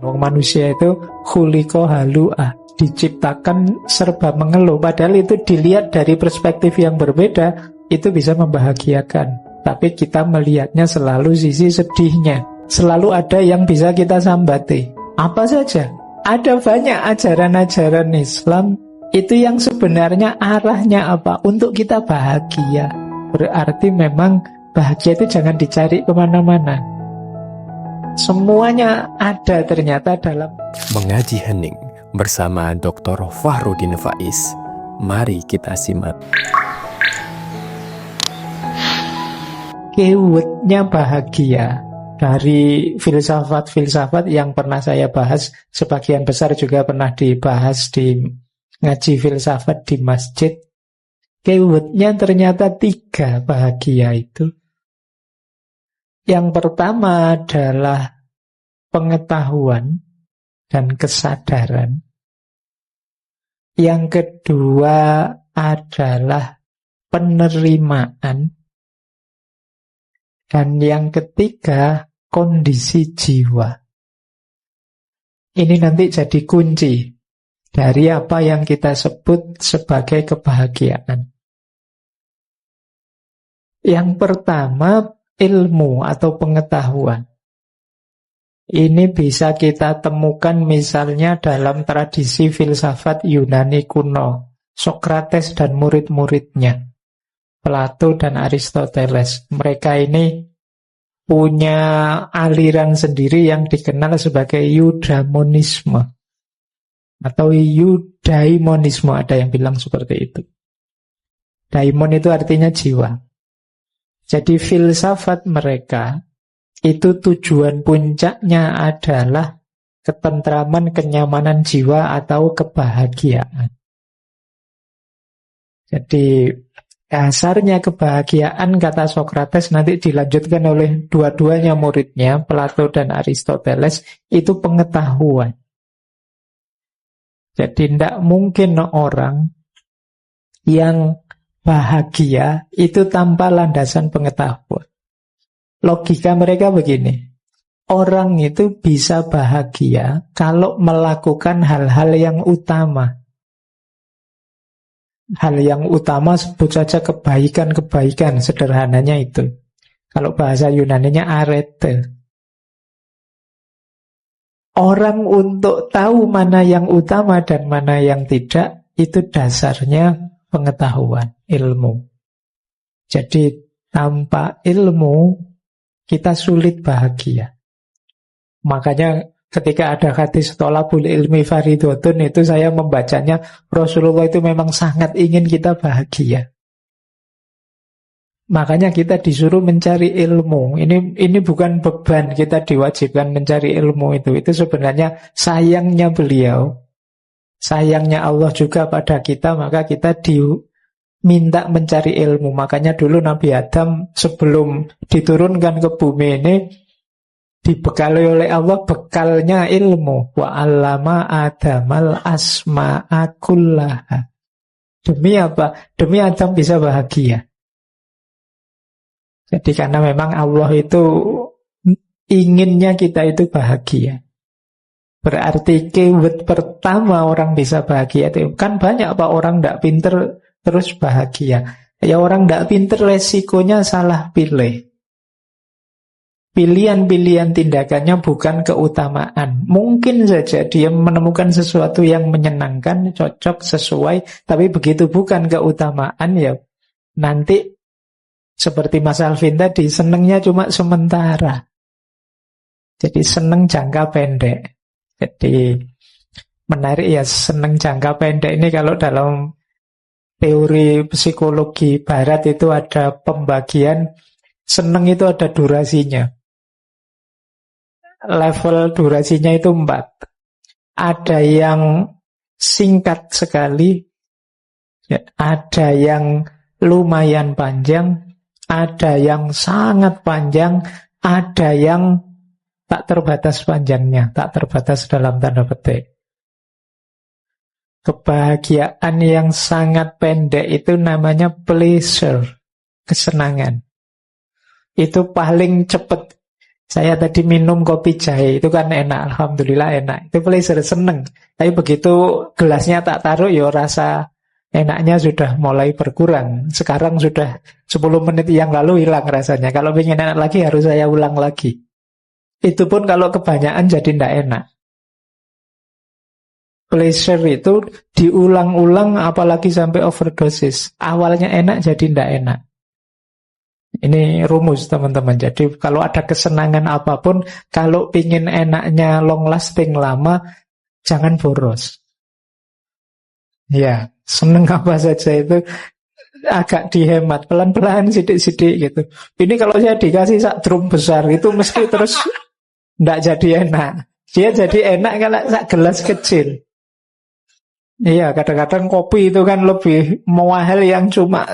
Wong manusia itu khuliqa halu'a, diciptakan serba mengeluh. Padahal itu dilihat dari perspektif yang berbeda, itu bisa membahagiakan. Tapi kita melihatnya selalu sisi sedihnya. Selalu ada yang bisa kita sambati. Apa saja? Ada banyak ajaran-ajaran Islam itu yang sebenarnya arahnya apa? Untuk kita bahagia. Berarti memang bahagia itu jangan dicari kemana-mana. Semuanya ada ternyata dalam Mengaji Hening bersama Dr. Fahrudin Faiz. Mari kita simak. keywordnya bahagia. Dari filsafat-filsafat yang pernah saya bahas, sebagian besar juga pernah dibahas di ngaji filsafat di masjid. Keywordnya ternyata 3 bahagia itu. Yang pertama adalah pengetahuan dan kesadaran. Yang kedua adalah penerimaan. Dan yang ketiga, kondisi jiwa. Ini nanti jadi kunci dari apa yang kita sebut sebagai kebahagiaan. Yang pertama, ilmu atau pengetahuan. Ini bisa kita temukan misalnya dalam tradisi filsafat Yunani kuno, Sokrates dan murid-muridnya, Plato dan Aristoteles. Mereka ini punya aliran sendiri yang dikenal sebagai eudaimonisme atau eudaimonisme, ada yang bilang seperti itu. Daimon itu artinya jiwa. Jadi filsafat mereka itu tujuan puncaknya adalah ketentraman, kenyamanan jiwa atau kebahagiaan. Jadi dasarnya kebahagiaan, kata Sokrates, nanti dilanjutkan oleh dua-duanya muridnya, Plato dan Aristoteles, itu pengetahuan. Jadi tidak mungkin orang yang bahagia itu tanpa landasan pengetahuan. Logika mereka begini, orang itu bisa bahagia kalau melakukan hal-hal yang utama. Hal yang utama sebut saja kebaikan-kebaikan, sederhananya itu. Kalau bahasa Yunaninya arete. Orang untuk tahu mana yang utama dan mana yang tidak, itu dasarnya pengetahuan, ilmu. Jadi tanpa ilmu kita sulit bahagia. Makanya ketika ada hadis tolabul ilmi faridotun, itu saya membacanya, Rasulullah itu memang sangat ingin kita bahagia. Makanya kita disuruh mencari ilmu. Ini bukan beban, kita diwajibkan mencari ilmu itu. Itu sebenarnya sayangnya beliau, sayangnya Allah juga pada kita, maka kita diminta mencari ilmu. Makanya dulu Nabi Adam sebelum diturunkan ke bumi ini dibekali oleh Allah, bekalnya ilmu. Wa 'allama Adamal asma'a kullaha. Demi apa? Demi Adam bisa bahagia. Jadi karena memang Allah itu inginnya kita itu bahagia. Berarti keyword pertama orang bisa bahagia itu, kan banyak Pak orang tidak pinter terus bahagia. Ya orang tidak pinter resikonya salah pilih. Pilihan-pilihan tindakannya bukan keutamaan. Mungkin saja dia menemukan sesuatu yang menyenangkan, cocok, sesuai, tapi begitu bukan keutamaan, ya nanti seperti Mas Alvin tadi, senengnya cuma sementara. Jadi seneng jangka pendek. Jadi menarik ya, seneng jangka pendek ini kalau dalam teori psikologi barat itu ada pembagian, seneng itu ada durasinya. Level durasinya itu 4. Ada yang singkat sekali, ada yang lumayan panjang, ada yang sangat panjang, ada yang tak terbatas panjangnya, tak terbatas dalam tanda petik. Kebahagiaan yang sangat pendek itu namanya pleasure, kesenangan. Itu paling cepat. Saya tadi minum kopi jahe, itu kan enak, alhamdulillah enak. Itu pleasure, seneng. Tapi begitu gelasnya tak taruh, ya rasa enaknya sudah mulai berkurang. Sekarang sudah 10 menit yang lalu hilang rasanya. Kalau ingin enak lagi harus saya ulang lagi. Itu pun kalau kebanyakan jadi tidak enak. Pleasure itu diulang-ulang apalagi sampai overdosis. Awalnya enak jadi tidak enak. Ini rumus teman-teman. Jadi kalau ada kesenangan apapun, kalau pingin enaknya long lasting lama, jangan boros. Ya, seneng apa saja itu agak dihemat, pelan-pelan, sidik-sidik gitu. Ini kalau saya dikasih sak drum besar, itu mesti terus tidak jadi enak. Dia jadi enak kalau sak gelas kecil. Iya, kadang-kadang kopi itu kan lebih mahal yang cuma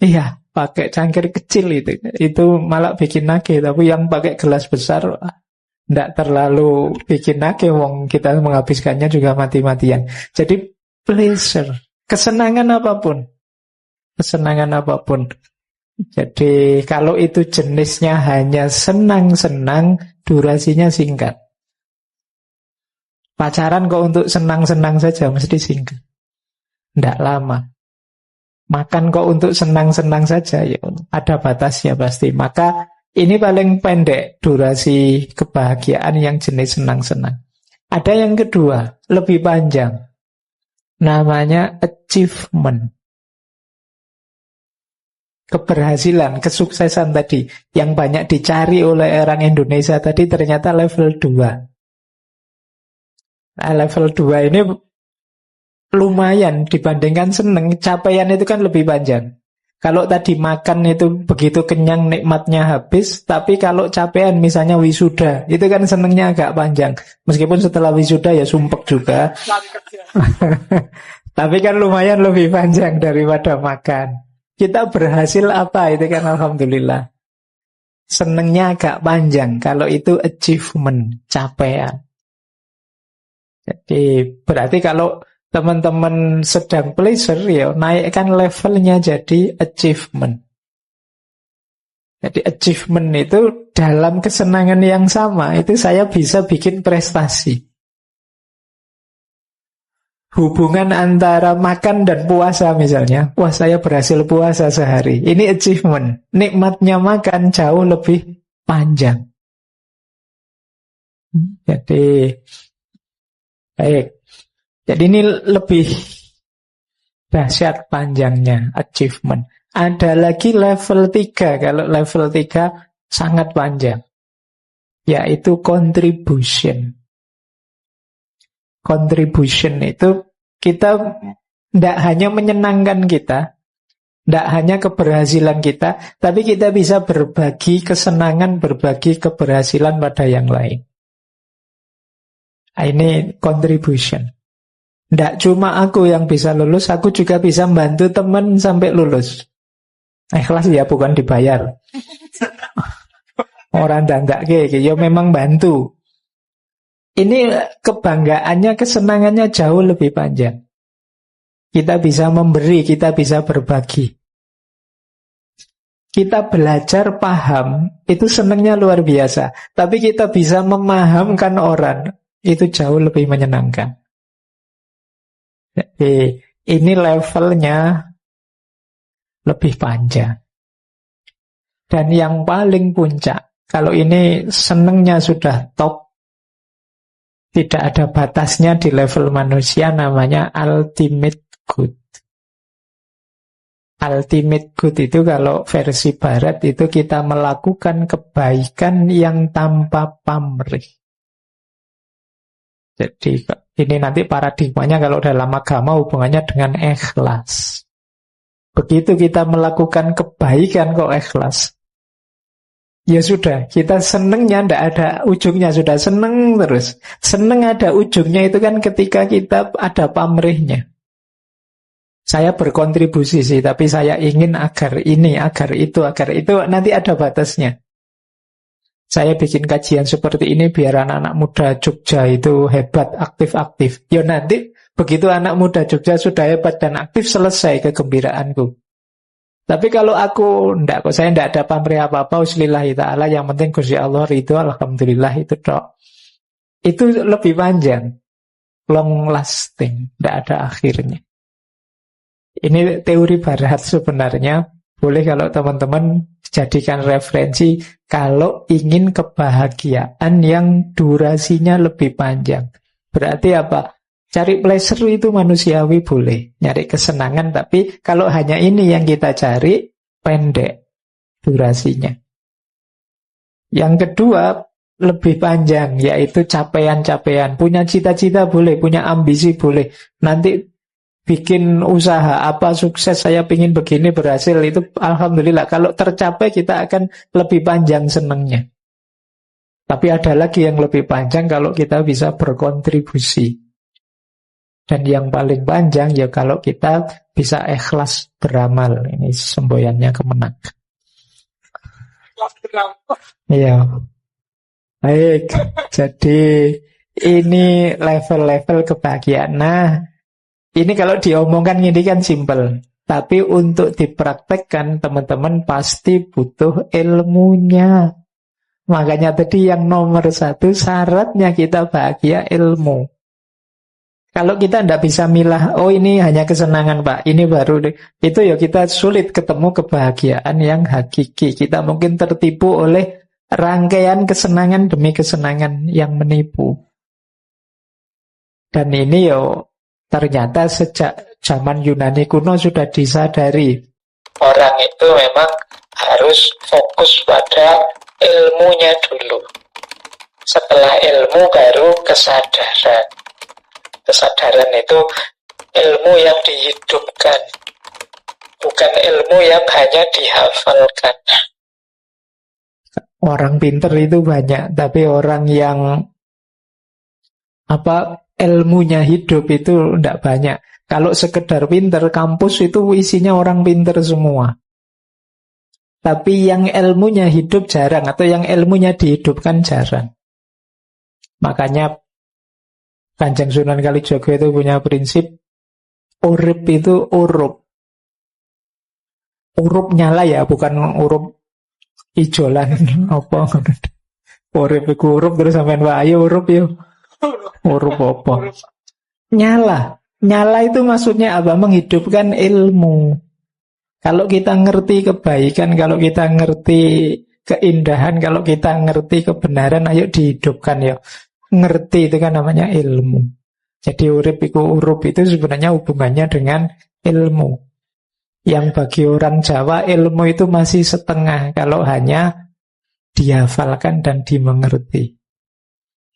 iya, pakai cangkir kecil itu. Itu malah bikin nagih, tapi yang pakai gelas besar tidak terlalu bikin nagih, wong kita menghabiskannya juga mati-matian. Jadi pleasure, kesenangan apapun. Kesenangan apapun. Jadi kalau itu jenisnya hanya senang-senang, durasinya singkat. Pacaran kok untuk senang-senang saja mesti singkat, tidak lama. Makan kok untuk senang-senang saja, ya ada batasnya pasti. Maka ini paling pendek durasi kebahagiaan yang jenis senang-senang. Ada yang kedua, lebih panjang. Namanya achievement. Keberhasilan, kesuksesan tadi yang banyak dicari oleh orang Indonesia tadi ternyata level 2. Nah, level 2 ini lumayan dibandingkan seneng. Capaian itu kan lebih panjang. Kalau tadi makan itu begitu kenyang, nikmatnya habis. Tapi kalau capaian misalnya wisuda, itu kan senengnya agak panjang. Meskipun setelah wisuda ya sumpek juga. Tapi kan lumayan lebih panjang daripada makan. Kita berhasil apa, itu kan alhamdulillah. Senengnya agak panjang. Kalau itu achievement, capaian. Jadi berarti kalau teman-teman sedang pleasure, ya naikkan levelnya jadi achievement. Jadi achievement itu dalam kesenangan yang sama, itu saya bisa bikin prestasi. Hubungan antara makan dan puasa misalnya, wah saya berhasil puasa sehari, ini achievement. Nikmatnya makan jauh lebih panjang. Jadi baik. Jadi ini lebih dahsyat panjangnya achievement. Ada lagi level 3. Kalau level 3 sangat panjang, yaitu contribution. Contribution itu kita tidak hanya menyenangkan kita, tidak hanya keberhasilan kita, tapi kita bisa berbagi kesenangan, berbagi keberhasilan pada yang lain. Ini contribution. Tidak cuma aku yang bisa lulus, aku juga bisa membantu teman sampai lulus. Ikhlas ya, bukan dibayar. Orang dandak ya memang bantu. Ini kebanggaannya, kesenangannya jauh lebih panjang. Kita bisa memberi, kita bisa berbagi. Kita belajar paham, itu senangnya luar biasa. Tapi kita bisa memahamkan orang, itu jauh lebih menyenangkan. Jadi ini levelnya lebih panjang. Dan yang paling puncak, kalau ini senangnya sudah top, tidak ada batasnya di level manusia, namanya ultimate good. Ultimate good itu kalau versi barat itu kita melakukan kebaikan yang tanpa pamrih. Jadi ini nanti paradigmanya kalau dalam agama hubungannya dengan ikhlas. Begitu kita melakukan kebaikan kok ikhlas, ya sudah, kita senengnya tidak ada ujungnya, sudah seneng terus. Seneng ada ujungnya itu kan ketika kita ada pamrihnya. Saya berkontribusi sih, tapi saya ingin agar ini, agar itu, nanti ada batasnya. Saya bikin kajian seperti ini biar anak-anak muda Jogja itu hebat, aktif-aktif. Ya nanti begitu anak muda Jogja sudah hebat dan aktif, selesai kegembiraanku. Tapi kalau aku ndak, kok saya ndak ada pamrih apa-apa, uslillahi ta'ala, yang penting Gusti Allah ridho, alhamdulillah, itu tok. Itu lebih panjang, long lasting, ndak ada akhirnya. Ini teori barat sebenarnya. Boleh kalau teman-teman jadikan referensi kalau ingin kebahagiaan yang durasinya lebih panjang. Berarti apa? Cari pleasure itu manusiawi boleh, nyari kesenangan, tapi kalau hanya ini yang kita cari, pendek durasinya. Yang kedua, lebih panjang, yaitu capaian-capaian. Punya cita-cita boleh, punya ambisi boleh. Nanti bikin usaha, apa sukses, saya pingin begini, berhasil, itu alhamdulillah. Kalau tercapai kita akan lebih panjang senangnya. Tapi ada lagi yang lebih panjang kalau kita bisa berkontribusi. Dan yang paling panjang ya kalau kita bisa ikhlas beramal. Ini semboyannya kemenang. Iya. Baik. Jadi ini level-level kebahagiaan. Nah, ini kalau diomongkan ini kan simpel. Tapi untuk dipraktekkan teman-teman pasti butuh ilmunya. Makanya tadi yang nomor 1 syaratnya kita bahagia ilmu. Kalau kita tidak bisa milah, oh ini hanya kesenangan Pak, ini baru, itu ya kita sulit ketemu kebahagiaan yang hakiki. Kita mungkin tertipu oleh rangkaian kesenangan demi kesenangan yang menipu. Dan ini ya ternyata sejak zaman Yunani kuno sudah disadari. Orang itu memang harus fokus pada ilmunya dulu. Setelah ilmu baru kesadaran. Kesadaran itu ilmu yang dihidupkan, bukan ilmu yang hanya dihafalkan. Orang pinter itu banyak, tapi orang yang ilmunya hidup itu tidak banyak. Kalau sekedar pinter, kampus itu isinya orang pinter semua. Tapi yang ilmunya hidup jarang, atau yang ilmunya dihidupkan jarang. Makanya Kanjeng Sunan Kalijaga itu punya prinsip urip itu urup. Urup nyala ya, bukan urup ijolan apa. Urip iku urup terus sampean wae urup yo. Urup apa? Nyala. Nyala itu maksudnya apa? Menghidupkan ilmu. Kalau kita ngerti kebaikan, kalau kita ngerti keindahan, kalau kita ngerti kebenaran, ayo dihidupkan ya. Ngerti itu kan namanya ilmu. Jadi urip itu sebenarnya hubungannya dengan ilmu. Yang bagi orang Jawa ilmu itu masih setengah kalau hanya dihafalkan dan dimengerti.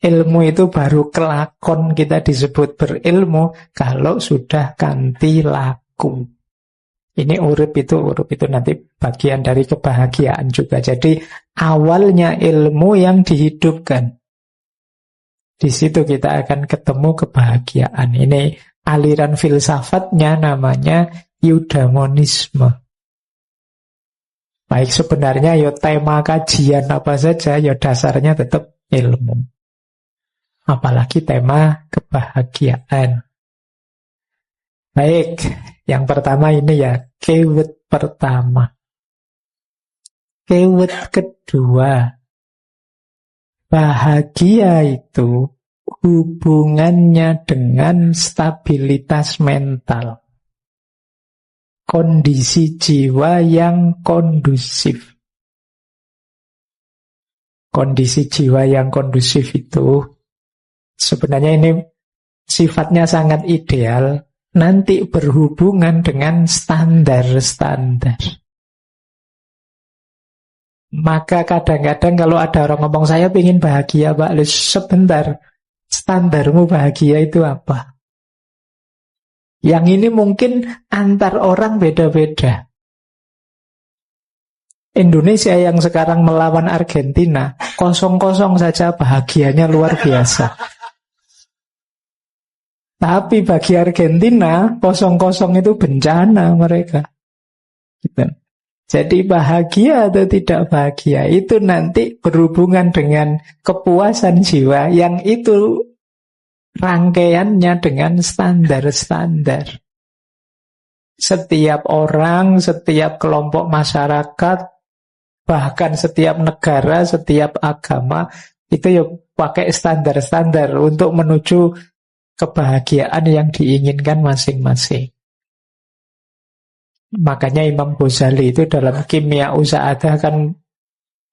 Ilmu itu baru kelakon, kita disebut berilmu kalau sudah kanthi laku. Ini urip itu nanti bagian dari kebahagiaan juga. Jadi awalnya ilmu yang dihidupkan. Di situ kita akan ketemu kebahagiaan. Ini aliran filsafatnya namanya eudaimonisme. Baik sebenarnya ya tema kajian apa saja ya dasarnya tetap ilmu. Apalagi tema kebahagiaan. Baik, yang pertama ini ya keyword pertama. Keyword kedua. Bahagia itu hubungannya dengan stabilitas mental. Kondisi jiwa yang kondusif. Kondisi jiwa yang kondusif itu sebenarnya ini sifatnya sangat ideal, nanti berhubungan dengan standar-standar. Maka kadang-kadang kalau ada orang ngomong saya ingin bahagia Pak, sebentar, standarmu bahagia itu apa? Yang ini mungkin antar orang beda-beda. Indonesia yang sekarang melawan Argentina 0-0 saja bahagianya luar biasa. Tapi bagi Argentina 0-0 itu bencana mereka. Gitu. Jadi bahagia atau tidak bahagia itu nanti berhubungan dengan kepuasan jiwa yang itu rangkaiannya dengan standar-standar. Setiap orang, setiap kelompok masyarakat, bahkan setiap negara, setiap agama, itu ya pakai standar-standar untuk menuju kebahagiaan yang diinginkan masing-masing. Makanya Imam Ghazali itu dalam Kimya Sa'adah kan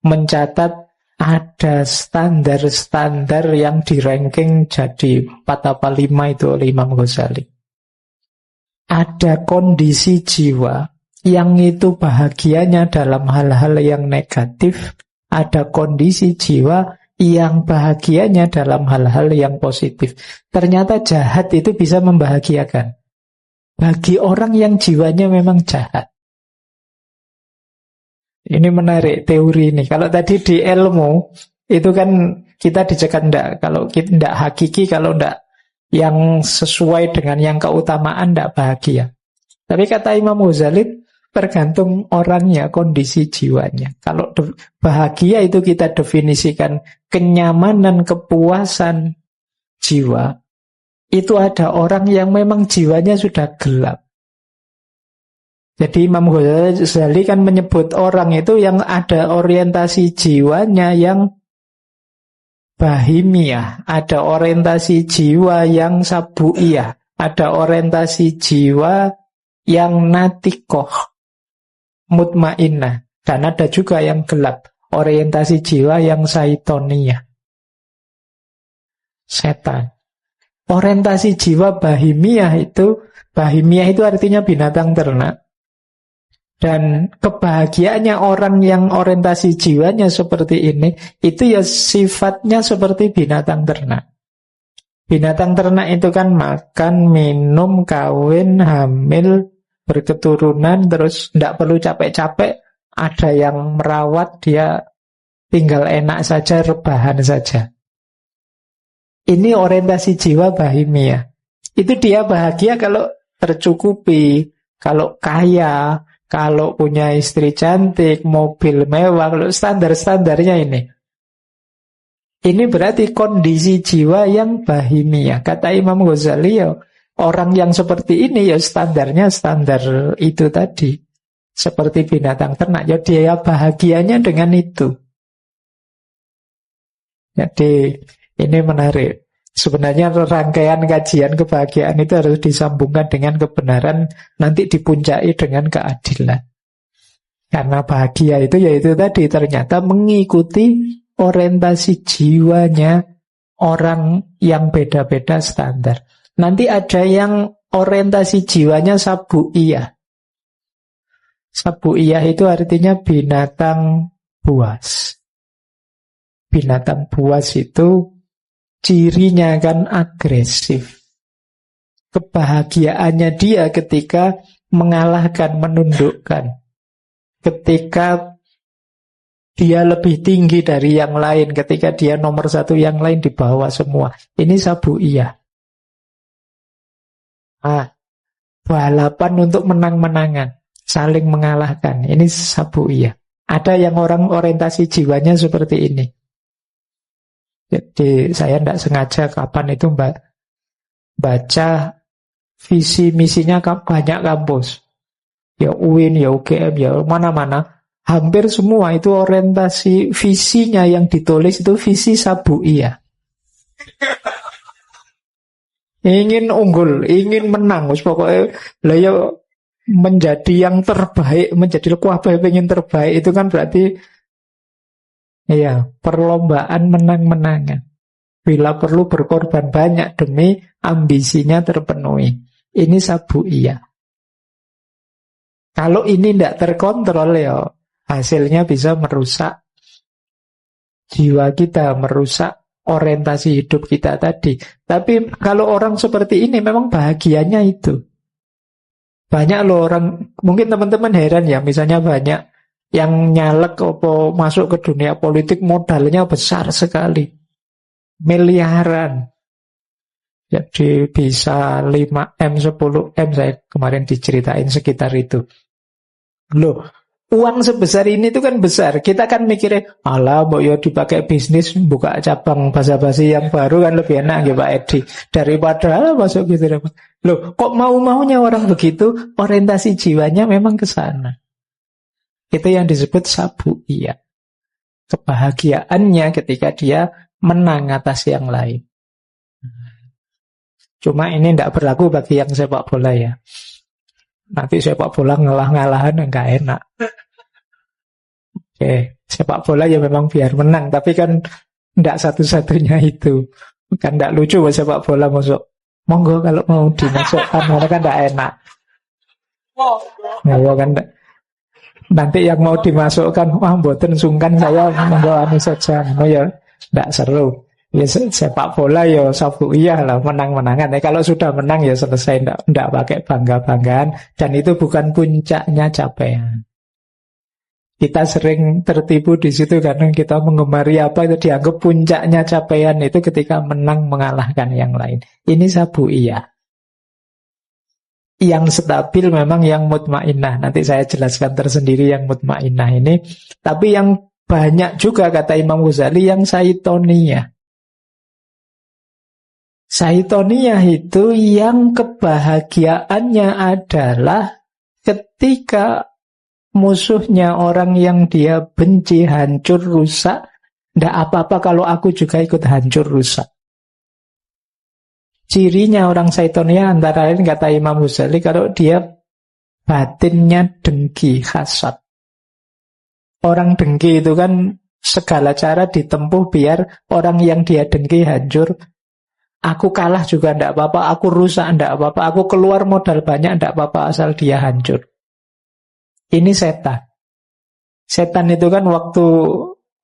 mencatat ada standar-standar yang di-ranking jadi 4 apa 5 itu oleh Imam Ghazali. Ada kondisi jiwa yang itu bahagianya dalam hal-hal yang negatif, ada kondisi jiwa yang bahagianya dalam hal-hal yang positif. Ternyata jahat itu bisa membahagiakan bagi orang yang jiwanya memang jahat. Ini menarik teori ini. Kalau tadi di ilmu itu kan kita dicekan enggak, kalau kita enggak hakiki, kalau enggak yang sesuai dengan yang keutamaan enggak bahagia. Tapi kata Imam Ghazali tergantung orangnya, kondisi jiwanya. Kalau bahagia itu kita definisikan kenyamanan, kepuasan jiwa. Itu ada orang yang memang jiwanya sudah gelap. Jadi Imam Ghazali kan menyebut orang itu yang ada orientasi jiwanya yang bahimiyah, ada orientasi jiwa yang sabuiyah, ada orientasi jiwa yang natikoh, mutmainnah, dan ada juga yang gelap, orientasi jiwa yang saitoniyah, setan. Orientasi jiwa bahimiyah itu artinya binatang ternak. Dan kebahagiaannya orang yang orientasi jiwanya seperti ini, itu ya sifatnya seperti binatang ternak. Binatang ternak itu kan makan, minum, kawin, hamil, berketurunan, terus tidak perlu capek-capek, ada yang merawat, dia tinggal enak saja, rebahan saja. Ini orientasi jiwa bahimiyah. Itu dia bahagia kalau tercukupi, kalau kaya, kalau punya istri cantik, mobil mewah, kalau standar-standarnya ini. Ini berarti kondisi jiwa yang bahimiyah. Kata Imam Ghazali, ya, orang yang seperti ini ya standarnya standar itu tadi. Seperti binatang ternak. Ya dia bahagianya dengan itu. Jadi ini menarik. Sebenarnya rangkaian kajian kebahagiaan itu harus disambungkan dengan kebenaran, nanti dipuncai dengan keadilan. Karena bahagia itu yaitu tadi ternyata mengikuti orientasi jiwanya orang yang beda-beda standar. Nanti ada yang orientasi jiwanya sabuiyah. Sabuiyah itu artinya binatang buas. Binatang buas itu cirinya kan agresif. Kebahagiaannya dia ketika mengalahkan, menundukkan. Ketika dia lebih tinggi dari yang lain, ketika dia nomor satu, yang lain di bawah semua. Ini sabuiyah. Balapan untuk menang-menangan, saling mengalahkan. Ini sabuiyah. Ada yang orang orientasi jiwanya seperti ini. Jadi saya tidak sengaja kapan itu baca visi misinya banyak kampus. Ya UIN, ya UGM, ya mana-mana. Hampir semua itu orientasi visinya yang ditulis itu visi sabuiyah. Ingin unggul, ingin menang. Pokoknya ya menjadi yang terbaik, menjadi kuabai pengen terbaik itu kan berarti iya, perlombaan menang-menangan. Bila perlu berkorban banyak demi ambisinya terpenuhi. Ini sabuiyah. Kalau ini tidak terkontrol ya, hasilnya bisa merusak jiwa kita, merusak orientasi hidup kita tadi. Tapi kalau orang seperti ini memang bahagianya itu. Banyak loh orang, mungkin teman-teman heran ya, misalnya banyak yang nyalek atau masuk ke dunia politik modalnya besar sekali. Miliaran. Jadi bisa 5M, 10M, saya kemarin diceritain sekitar itu. Loh, Uang sebesar ini itu kan besar. Kita kan mikirnya, alah, mbok yo dipakai bisnis, buka cabang basa-basi yang baru kan lebih enak ya Pak Edi. Daripada masuk gitu. Loh, kok mau-maunya orang begitu, orientasi jiwanya memang ke sana. Itu yang disebut sabu'iyah. Kebahagiaannya ketika dia menang atas yang lain. Cuma ini tidak berlaku bagi yang sepak bola ya. Nanti sepak bola ngalah-ngalahan enggak enak. Oke, sepak bola ya memang biar menang, tapi kan enggak satu-satunya itu. Kan enggak lucu sepak bola masuk. Monggo kalau mau dimasukkan, karena kan enggak enak. Ya kan nanti yang mau dimasukkan, wah mboten sungkan saya monggo anu saja. Oh ya, enggak seru. Ya sepak bola ya sabu'iyah lah, menang-menangan. Kalau sudah menang ya selesai, enggak pakai bangga-banggaan, dan itu bukan puncaknya capaian. Kita sering tertipu di situ karena kita mengemari apa itu dianggap puncaknya capaian itu ketika menang mengalahkan yang lain. Ini sabu'iyah. Yang stabil memang yang mutmainnah. Nanti saya jelaskan tersendiri yang mutmainnah ini. Tapi yang banyak juga kata Imam Ghazali yang saitoniyah. Saitoniyah itu yang kebahagiaannya adalah ketika musuhnya orang yang dia benci hancur rusak, ndak apa-apa kalau aku juga ikut hancur rusak. Cirinya orang saitoniyah antara lain kata Imam Ghazali kalau dia batinnya dengki, hasad. Orang dengki itu kan segala cara ditempuh biar orang yang dia dengki hancur. Aku kalah juga ndak apa-apa, aku rusak ndak apa-apa, aku keluar modal banyak ndak apa-apa asal dia hancur. Ini setan. Setan itu kan waktu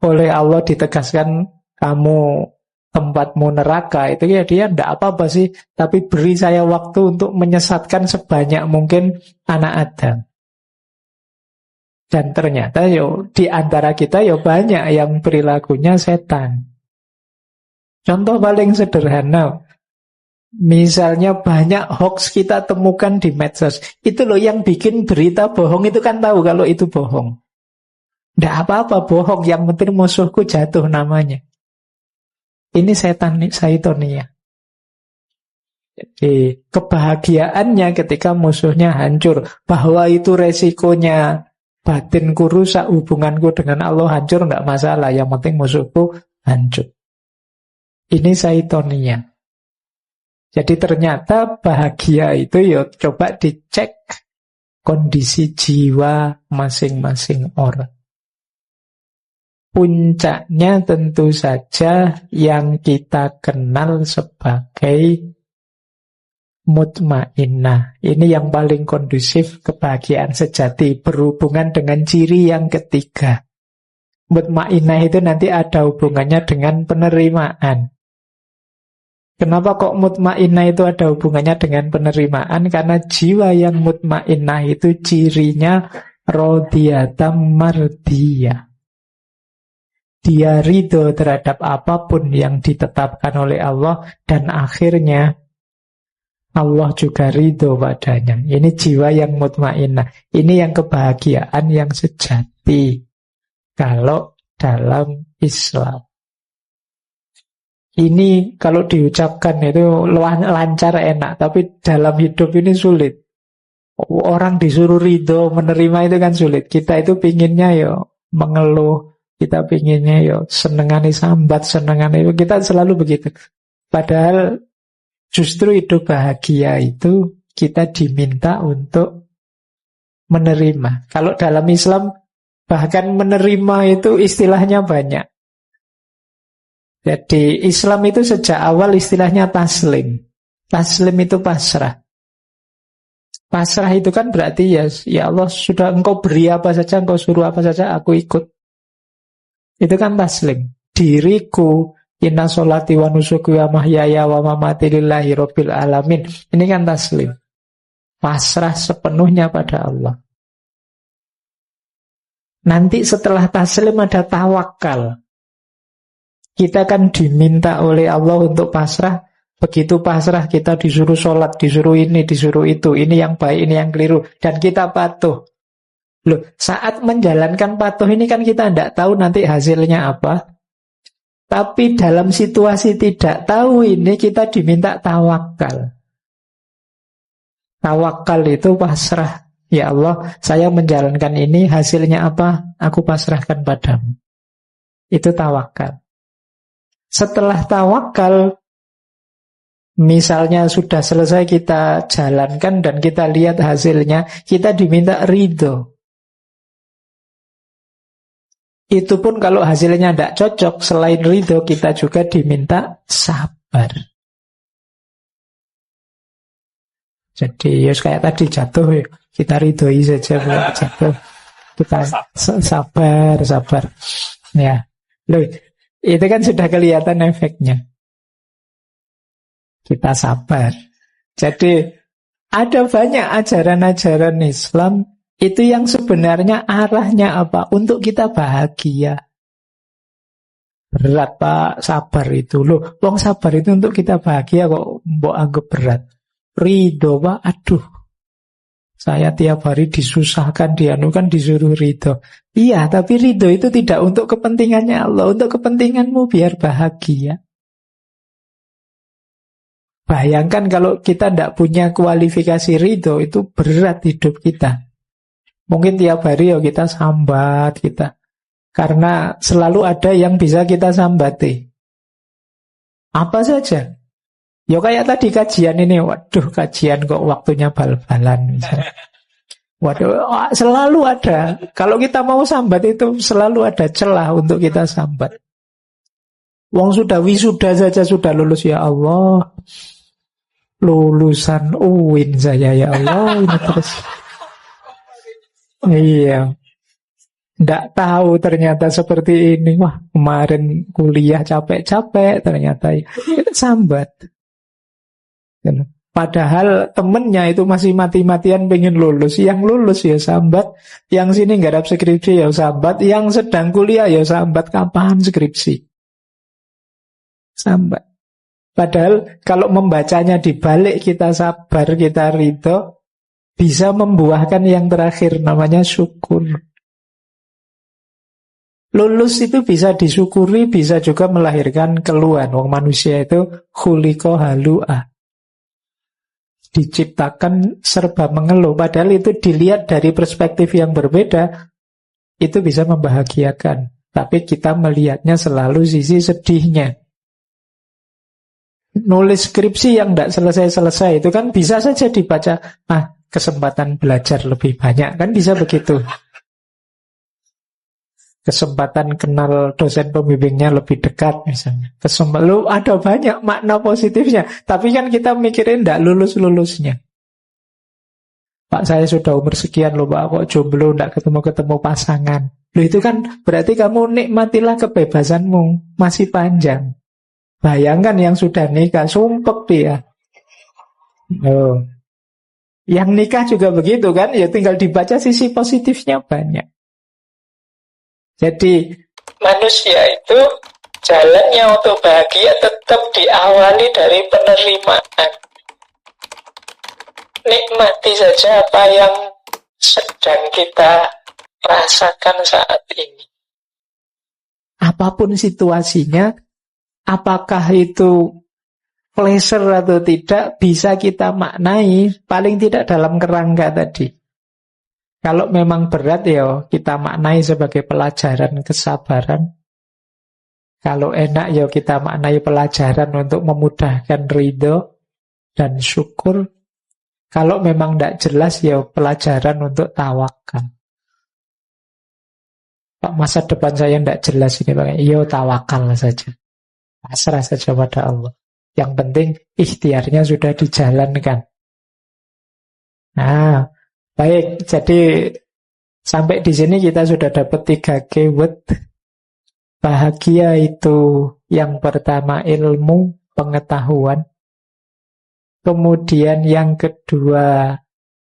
oleh Allah ditegaskan kamu tempatmu neraka, itu ya dia ndak apa-apa sih, tapi beri saya waktu untuk menyesatkan sebanyak mungkin anak Adam. Dan ternyata yo di antara kita yo banyak yang perilakunya setan. Contoh paling sederhana, misalnya banyak hoax kita temukan di medsos. Itu loh yang bikin berita bohong itu kan tahu kalau itu bohong. Nggak apa-apa bohong, yang penting musuhku jatuh namanya. Ini setan saitoniyah. Jadi kebahagiaannya ketika musuhnya hancur, bahwa itu resikonya batinku rusak, hubunganku dengan Allah hancur, nggak masalah. Yang penting musuhku hancur. Ini saitoniyah. Jadi ternyata bahagia itu ya coba dicek kondisi jiwa masing-masing orang. Puncaknya tentu saja yang kita kenal sebagai mutmainnah. Ini yang paling kondusif kebahagiaan sejati, berhubungan dengan ciri yang ketiga. Mutmainnah itu nanti ada hubungannya dengan penerimaan. Kenapa kok mutmainnah itu ada hubungannya dengan penerimaan? Karena jiwa yang mutmainnah itu cirinya radhiyatam mardiyah. Dia ridho terhadap apapun yang ditetapkan oleh Allah, dan akhirnya Allah juga ridho padanya. Ini jiwa yang mutmainnah. Ini yang kebahagiaan yang sejati kalau dalam Islam. Ini kalau diucapkan itu lancar enak, tapi dalam hidup ini sulit. Orang disuruh ridho menerima itu kan sulit. Kita itu pinginnya yo mengeluh, kita pinginnya yo senengane sambat, senengane itu, kita selalu begitu. Padahal justru hidup bahagia itu kita diminta untuk menerima. Kalau dalam Islam bahkan menerima itu istilahnya banyak. Jadi Islam itu sejak awal istilahnya taslim. Taslim itu pasrah. Pasrah itu kan berarti ya Allah sudah engkau beri apa saja, engkau suruh apa saja, aku ikut. Itu kan taslim. Diriku, inna sholati wa nusuki wa mahyaya wa mamati lillahi rabbil alamin. Ini kan taslim. Pasrah sepenuhnya pada Allah. Nanti setelah taslim ada tawakal. Kita kan diminta oleh Allah untuk pasrah. Begitu pasrah kita disuruh sholat, disuruh ini, disuruh itu. Ini yang baik, ini yang keliru. Dan kita patuh. Loh, saat menjalankan patuh ini kan kita tidak tahu nanti hasilnya apa. Tapi dalam situasi tidak tahu ini kita diminta tawakal. Tawakal itu pasrah. Ya Allah, saya menjalankan ini, hasilnya apa? Aku pasrahkan padamu. Itu tawakal. Setelah tawakal, misalnya sudah selesai kita jalankan dan kita lihat hasilnya, kita diminta ridho. Itu pun kalau hasilnya tidak cocok, selain ridho kita juga diminta sabar. Jadi ya kayak tadi jatuh ya, kita ridhoi saja buat jatuh. Kita sabar. Ya. Loh, itu kan sudah kelihatan efeknya. Kita sabar. Jadi ada banyak ajaran-ajaran Islam itu yang sebenarnya arahnya apa? Untuk kita bahagia. Berat Pak, sabar itu. Loh, wong sabar itu untuk kita bahagia kok mbok anggap berat. Ridho Pak, aduh. Saya tiap hari disusahkan, dianukan, disuruh ridho. Iya, tapi ridho itu tidak untuk kepentingannya Allah, untuk kepentinganmu biar bahagia. Bayangkan kalau kita tidak punya kualifikasi ridho, itu berat hidup kita. Mungkin tiap hari ya kita sambat kita. Karena selalu ada yang bisa kita sambati. Apa saja. Ya kayak tadi kajian ini, waduh kajian kok waktunya bal-balan misalnya. Waduh, selalu ada. Kalau kita mau sambat itu selalu ada celah untuk kita sambat. Wong sudah wisuda saja sudah lulus, ya Allah. Lulusan UIN saya, ya Allah. Ini terus. Iya. Nggak tahu ternyata seperti ini. Wah, kemarin kuliah capek-capek ternyata. Kita sambat. Padahal temennya itu masih mati-matian pengen lulus. Yang lulus ya sambat, yang sini garap skripsi ya sambat, yang sedang kuliah ya sambat, kapan skripsi? Sambat. Padahal kalau membacanya dibalik, kita sabar, kita ridho, bisa membuahkan yang terakhir namanya syukur. Lulus itu bisa disyukuri, bisa juga melahirkan keluhan. Wong manusia itu khuliqa halu'ah, diciptakan serba mengeluh. Padahal itu dilihat dari perspektif yang berbeda, itu bisa membahagiakan. Tapi kita melihatnya selalu sisi sedihnya. Nulis skripsi yang tidak selesai-selesai itu kan bisa saja dibaca, kesempatan belajar lebih banyak, kan bisa begitu. Kesempatan kenal dosen pembimbingnya lebih dekat misalnya. Lu ada banyak makna positifnya. Tapi kan kita mikirin tidak lulus-lulusnya. Pak, saya sudah umur sekian loh Pak, kok jomblo, tidak ketemu-ketemu pasangan. Loh, itu kan berarti kamu nikmatilah kebebasanmu, masih panjang. Bayangkan yang sudah nikah, sumpek dia. Oh. Yang nikah juga begitu kan, ya tinggal dibaca sisi positifnya banyak. Jadi manusia itu jalannya untuk bahagia tetap diawali dari penerimaan. Nikmati saja apa yang sedang kita rasakan saat ini. Apapun situasinya, apakah itu pleasure atau tidak, bisa kita maknai paling tidak dalam kerangka tadi. Kalau memang berat ya kita maknai sebagai pelajaran kesabaran. Kalau enak ya kita maknai pelajaran untuk memudahkan ridho dan syukur. Kalau memang tidak jelas ya pelajaran untuk tawakal. Pak, masa depan saya tidak jelas ini Pak. Iya, tawakal saja. Pasrah saja pada Allah. Yang penting ikhtiarnya sudah dijalankan. Nah, baik, jadi sampai di sini kita sudah dapat 3 keyword. Bahagia itu yang pertama ilmu, pengetahuan. Kemudian yang kedua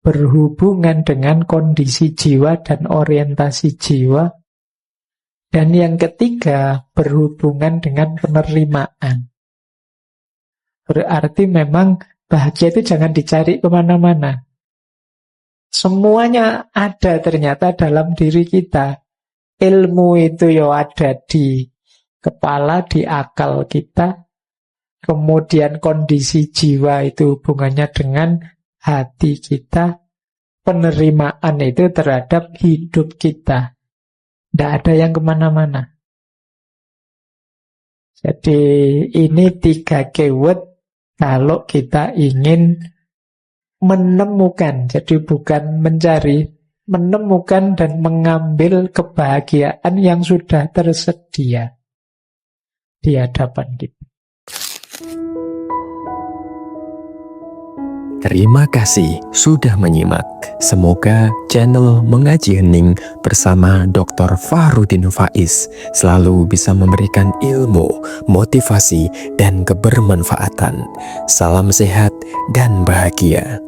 berhubungan dengan kondisi jiwa dan orientasi jiwa. Dan yang ketiga berhubungan dengan penerimaan. Berarti memang bahagia itu jangan dicari kemana-mana. Semuanya ada ternyata dalam diri kita. Ilmu itu ya ada di kepala, di akal kita. Kemudian kondisi jiwa itu hubungannya dengan hati kita. Penerimaan itu terhadap hidup kita. Tidak ada yang kemana-mana. Jadi ini 3 keyword kalau kita ingin menemukan. Jadi bukan mencari, menemukan dan mengambil kebahagiaan yang sudah tersedia di hadapan kita. Terima kasih sudah menyimak. Semoga channel Mengaji Hening bersama Dr. Fahrudin Faiz selalu bisa memberikan ilmu, motivasi, dan kebermanfaatan. Salam sehat dan bahagia.